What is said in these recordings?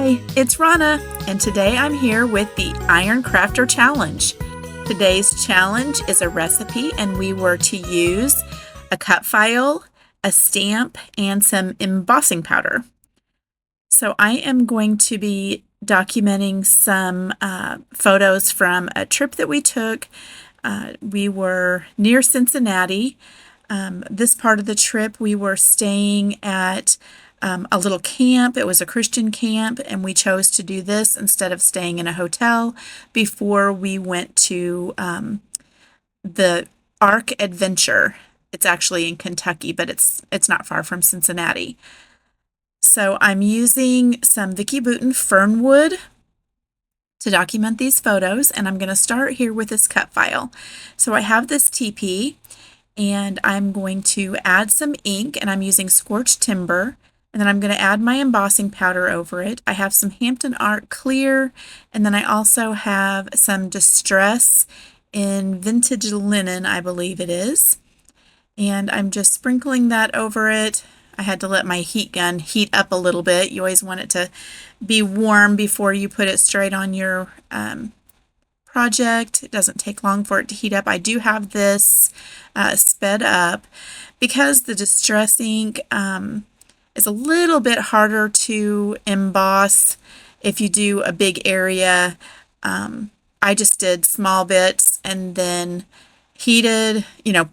Hi, it's Rana, and today I'm here with the Iron Crafter Challenge. Today's challenge is a recipe, and we were to use a cut file, a stamp, and some embossing powder. So I am going to be documenting some photos from a trip that we took. We were near Cincinnati. This part of the trip, we were staying at a little camp. It was a Christian camp, and we chose to do this instead of staying in a hotel before we went to the Ark Adventure. It's actually in Kentucky, but it's not far from Cincinnati. So I'm using some Vicki Boutin Fernwood to document these photos, and I'm going to start here with this cut file. So I have this TP, and I'm going to add some ink, and I'm using scorched timber. And then I'm going to add my embossing powder over it. I have some Hampton Art clear, and then I also have some distress in vintage linen, I believe it is. And I'm just sprinkling that over it. I had to let my heat gun heat up a little bit. You always want it to be warm before you put it straight on your project. It doesn't take long for it to heat up. I do have this sped up because the distress ink is a little bit harder to emboss if you do a big area. I just did small bits and then heated,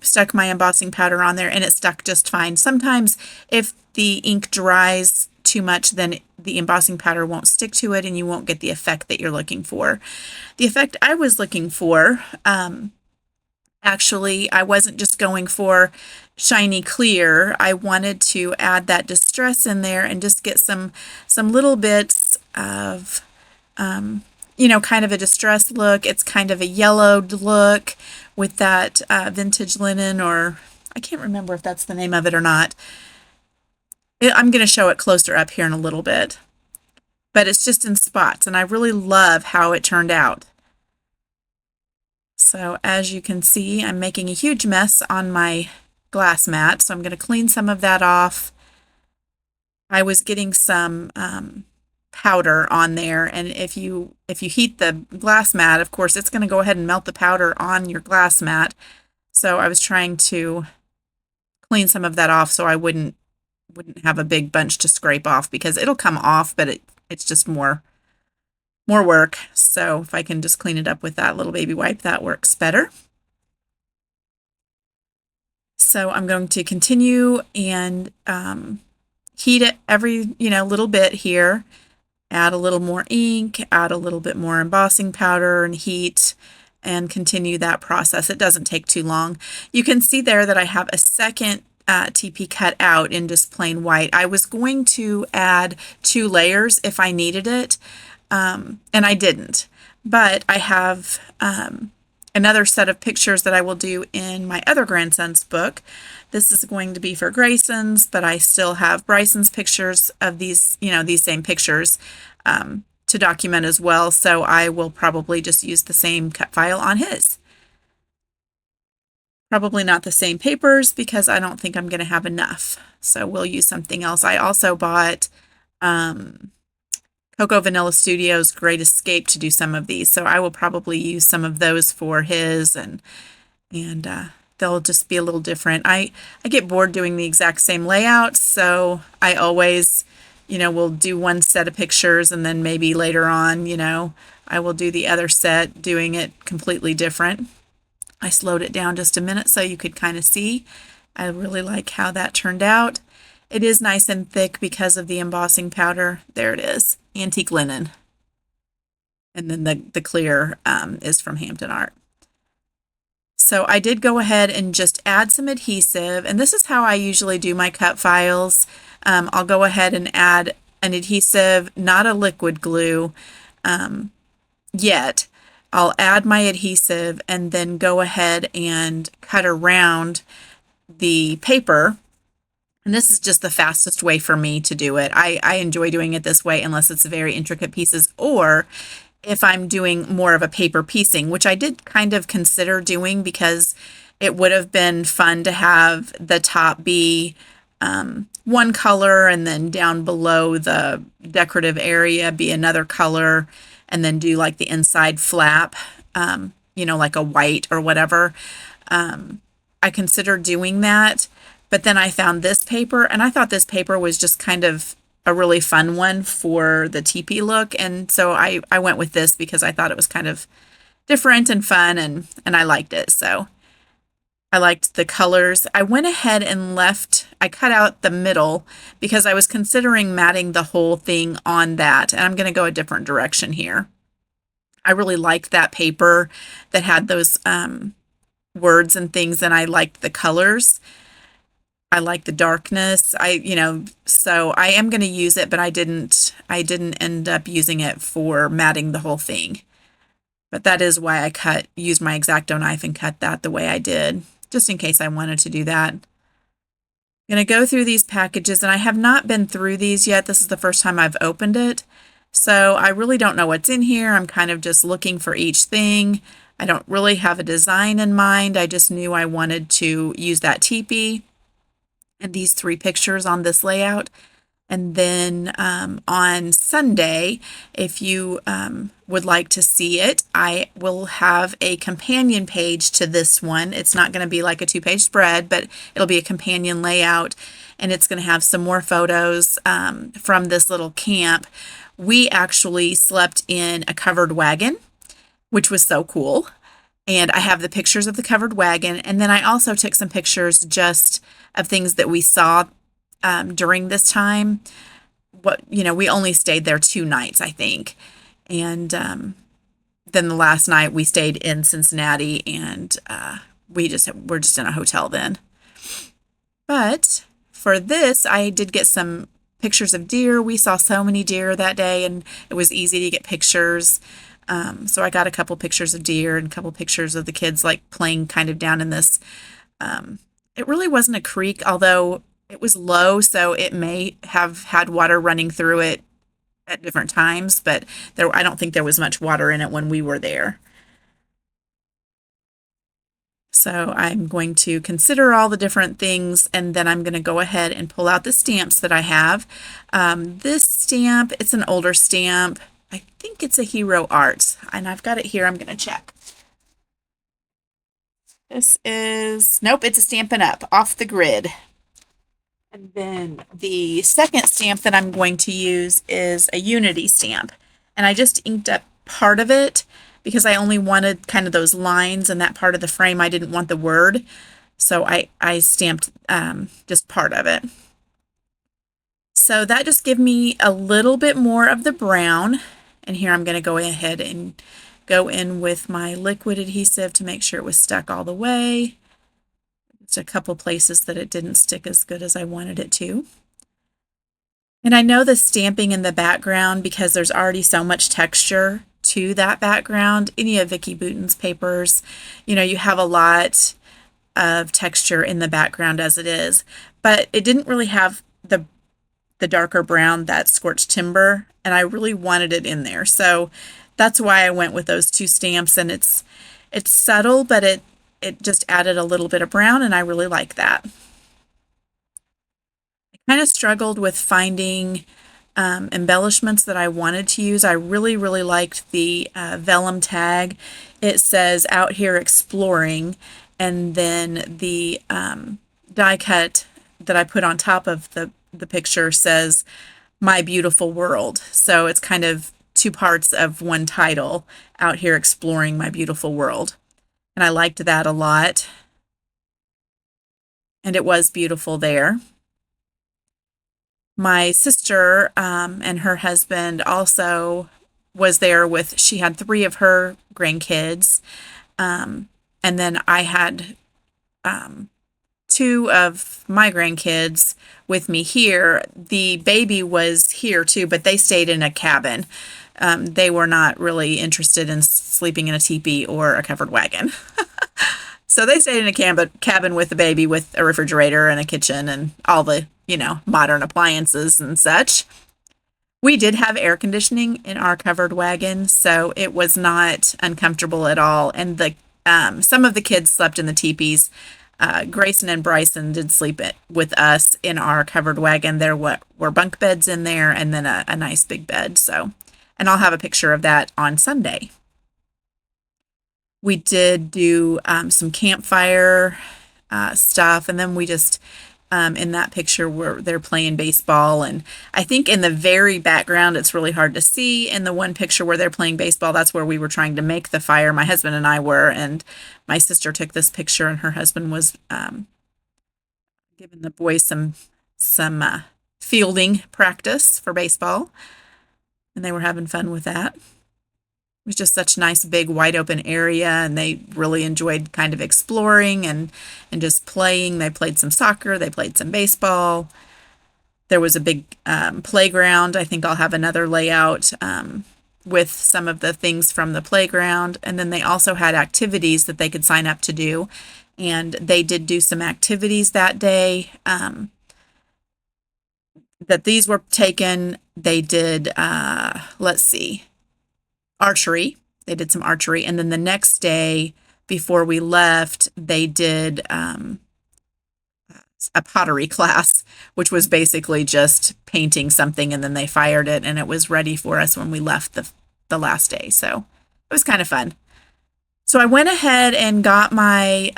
stuck my embossing powder on there, and it stuck just fine. Sometimes if the ink dries too much, then the embossing powder won't stick to it and you won't get the effect that you're looking for. The effect I was looking for, actually, I wasn't just going for shiny clear. I wanted to add that distress in there and just get some little bits of, kind of a distress look. It's kind of a yellowed look with that vintage linen, or I can't remember if that's the name of it or not. I'm going to show it closer up here in a little bit, but it's just in spots, and I really love how it turned out. So as you can see, I'm making a huge mess on my glass mat, so I'm going to clean some of that off. I was getting some powder on there, and if you heat the glass mat, of course, it's going to go ahead and melt the powder on your glass mat. So I was trying to clean some of that off so I wouldn't have a big bunch to scrape off, because it'll come off, but it's just more work. So if I can just clean it up with that little baby wipe, that works better. So I'm going to continue and heat it every little bit here. Add a little more ink, add a little bit more embossing powder and heat, and continue that process. It doesn't take too long. You can see there that I have a second TP cut out in just plain white. I was going to add 2 layers if I needed it, and I didn't. But I have another set of pictures that I will do in my other grandson's book. This is going to be for Grayson's, but I still have Bryson's pictures of these, these same pictures to document as well. So I will probably just use the same cut file on his. Probably not the same papers because I don't think I'm going to have enough. So we'll use something else. I also bought Cocoa Vanilla Studios Great Escape to do some of these. So I will probably use some of those for his, and they'll just be a little different. I get bored doing the exact same layouts, so I always, will do one set of pictures, and then maybe later on, I will do the other set doing it completely different. I slowed it down just a minute so you could kind of see. I really like how that turned out. It is nice and thick because of the embossing powder. There it is, antique linen. And then the clear is from Hampton Art. So I did go ahead and just add some adhesive, and this is how I usually do my cut files. I'll go ahead and add an adhesive, not a liquid glue yet. I'll add my adhesive and then go ahead and cut around the paper. And this is just the fastest way for me to do it. I enjoy doing it this way unless it's very intricate pieces, or if I'm doing more of a paper piecing, which I did kind of consider doing because it would have been fun to have the top be one color, and then down below the decorative area be another color, and then do like the inside flap, like a white or whatever. I considered doing that, but then I found this paper, and I thought this paper was just kind of a really fun one for the teepee look, and so I went with this because I thought it was kind of different and fun, and I liked it. So I liked the colors. I went ahead and I cut out the middle because I was considering matting the whole thing on that, and I'm going to go a different direction here. I really liked that paper that had those words and things, and I liked the colors. I like the darkness. So I am going to use it, but I didn't end up using it for matting the whole thing. But that is why I used my X-Acto knife and cut that the way I did, just in case I wanted to do that. I'm going to go through these packages, and I have not been through these yet. This is the first time I've opened it. So I really don't know what's in here. I'm kind of just looking for each thing. I don't really have a design in mind. I just knew I wanted to use that teepee and these 3 pictures on this layout. And then on Sunday, if you would like to see it, I will have a companion page to this one. It's not going to be like a 2-page spread, but it'll be a companion layout, and it's going to have some more photos from this little camp. We actually slept in a covered wagon, which was so cool. And I have the pictures of the covered wagon, and then I also took some pictures just of things that we saw during this time. We only stayed there 2 nights, I think. And then the last night we stayed in Cincinnati, and we're just in a hotel then. But for this, I did get some pictures of deer. We saw so many deer that day, and it was easy to get pictures. So I got a couple pictures of deer and a couple pictures of the kids like playing kind of down in this. It really wasn't a creek, although it was low, so it may have had water running through it at different times, but I don't think there was much water in it when we were there. So I'm going to consider all the different things, and then I'm going to go ahead and pull out the stamps that I have. This stamp, it's an older stamp. I think it's a Hero Arts, and I've got it here. I'm going to check. Nope, it's a Stampin' Up! Off the Grid. And then the second stamp that I'm going to use is a Unity stamp. And I just inked up part of it because I only wanted kind of those lines and that part of the frame. I didn't want the word. So I stamped just part of it. So that just gave me a little bit more of the brown. And here I'm going to go ahead and go in with my liquid adhesive to make sure it was stuck all the way. Just a couple places that it didn't stick as good as I wanted it to. And I know the stamping in the background because there's already so much texture to that background. Any of Vicki Boutin's papers, you have a lot of texture in the background as it is, but it didn't really have the darker brown, that scorched timber, and I really wanted it in there. So that's why I went with those 2 stamps, and it's subtle, but it just added a little bit of brown, and I really like that. I kind of struggled with finding embellishments that I wanted to use. I really, really liked the vellum tag. It says "Out Here Exploring," and then the die cut that I put on top of the picture says "My Beautiful World." So it's kind of 2 parts of one title, "Out Here Exploring My Beautiful World." And I liked that a lot. And it was beautiful there. My sister and her husband also was there she had 3 of her grandkids. And then I had 2 of my grandkids with me here. The baby was here too, but they stayed in a cabin. They were not really interested in sleeping in a teepee or a covered wagon. So they stayed in a cabin with the baby, with a refrigerator and a kitchen and all the, modern appliances and such. We did have air conditioning in our covered wagon, so it was not uncomfortable at all. And some of the kids slept in the teepees. Grayson and Bryson did sleep with us in our covered wagon. There were bunk beds in there, and then a nice big bed. So, and I'll have a picture of that on Sunday. We did do some campfire stuff, and then we just in that picture where they're playing baseball. And I think in the very background it's really hard to see. In the one picture where they're playing baseball, that's where we were trying to make the fire. My husband and I were, and my sister took this picture, and her husband was giving the boys some fielding practice for baseball, and they were having fun with that. It was just such a nice big wide open area, and they really enjoyed kind of exploring and just playing. They played some soccer, they played some baseball. There was a big playground. I think I'll have another layout with some of the things from the playground. And then they also had activities that they could sign up to do, and they did do some activities that day. That these were taken. They did let's see, archery. They did some archery. And then the next day before we left, they did a pottery class, which was basically just painting something, and then they fired it, and it was ready for us when we left the last day. So it was kind of fun. So I went ahead and got my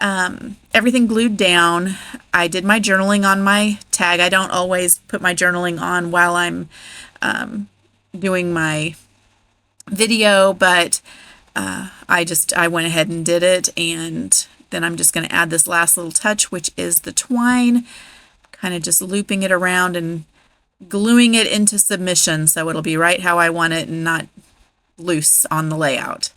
everything glued down. I did my journaling on my tag. I don't always put my journaling on while I'm doing my video, but I went ahead and did it, and then I'm just going to add this last little touch, which is the twine, kind of just looping it around and gluing it into submission so it'll be right how I want it and not loose on the layout.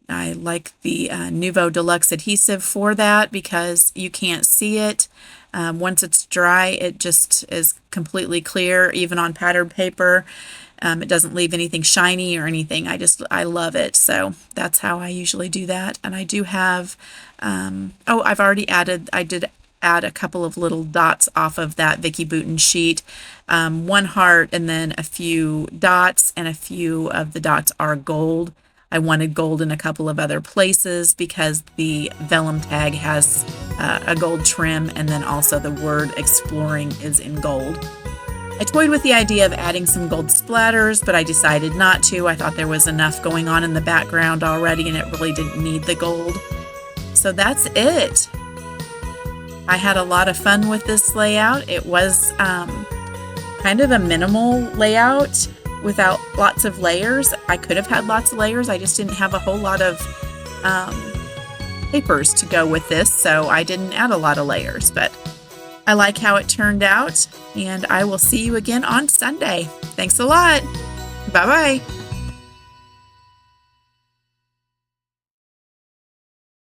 I like the Nuvo Deluxe adhesive for that because you can't see it. Once it's dry, it just is completely clear, even on patterned paper. It doesn't leave anything shiny or anything. I love it. So that's how I usually do that. And I do have, I did add a couple of little dots off of that Vicki Boutin sheet. One heart and then a few dots, and a few of the dots are gold. I wanted gold in a couple of other places because the vellum tag has a gold trim, and then also the word exploring is in gold. I toyed with the idea of adding some gold splatters, but I decided not to. I thought there was enough going on in the background already, and it really didn't need the gold. So that's it. I had a lot of fun with this layout. It was kind of a minimal layout without lots of layers. I could have had lots of layers. I just didn't have a whole lot of papers to go with this, so I didn't add a lot of layers, but I like how it turned out, and I will see you again on Sunday. Thanks a lot. Bye-bye.